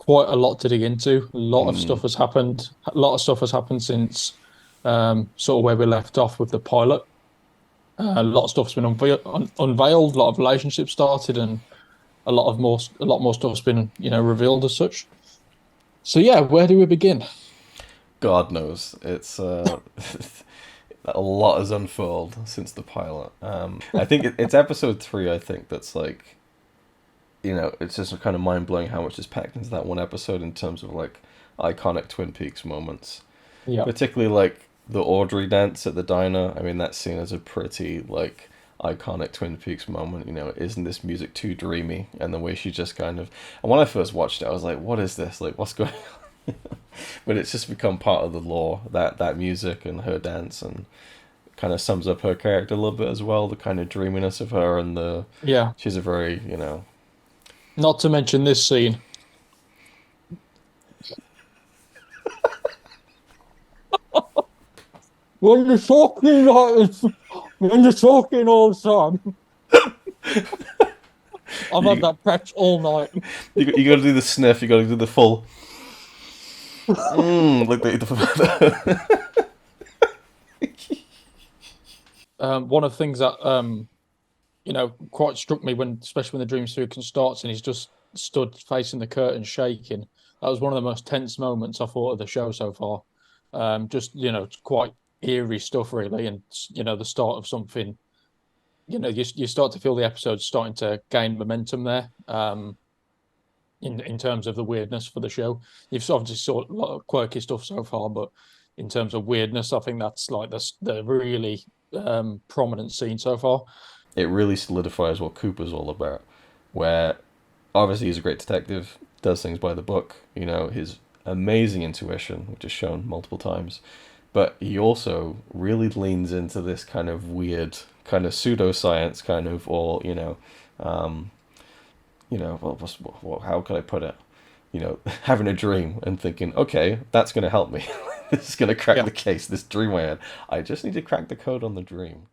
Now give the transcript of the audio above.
quite a lot to dig into. A lot of Mm, stuff has happened. A lot of stuff has happened since sort of where we left off with the pilot. A lot of stuff's been unveiled. A lot of relationships started, and a lot more stuff's been revealed as such. So yeah, where do we begin? God knows. It's a lot has unfurled since the pilot. I think it's episode 3. I think that's like, it's just kind of mind blowing how much is packed into that one episode in terms of like iconic Twin Peaks moments. Yeah, Particularly like the Audrey dance at the diner. I mean, that scene is a pretty like iconic Twin Peaks moment. Isn't this music too dreamy? And the way she just kind of. And when I first watched it, I was like, "What is this? Like, what's going?" But it's just become part of the lore, that music and her dance, and kind of sums up her character a little bit as well. The kind of dreaminess of her, and the yeah. she's a very Not to mention this scene. When you're talking like this, when you're talking all the time, I've had you that practice all night. you got to do the sniff. You got to do the full like One of the things that quite struck me when, especially when the dream sequence starts and he's just stood facing the curtain shaking. That was one of the most tense moments I thought of the show so far. Just it's quite eerie stuff really, and the start of something. You start to feel the episode starting to gain momentum there. In terms of the weirdness for the show, you've obviously saw a lot of quirky stuff so far, but in terms of weirdness, I think that's like the really prominent scene so far. it really solidifies what Cooper's all about. Where obviously he's a great detective, does things by the book. His amazing intuition, which is shown multiple times, but he also really leans into this kind of weird, kind of pseudoscience, kind of, or um, how can I put it? Having a dream and thinking, okay, that's going to help me. This is going to crack Yeah, the case. This dream I had, I just need to crack the code on the dream.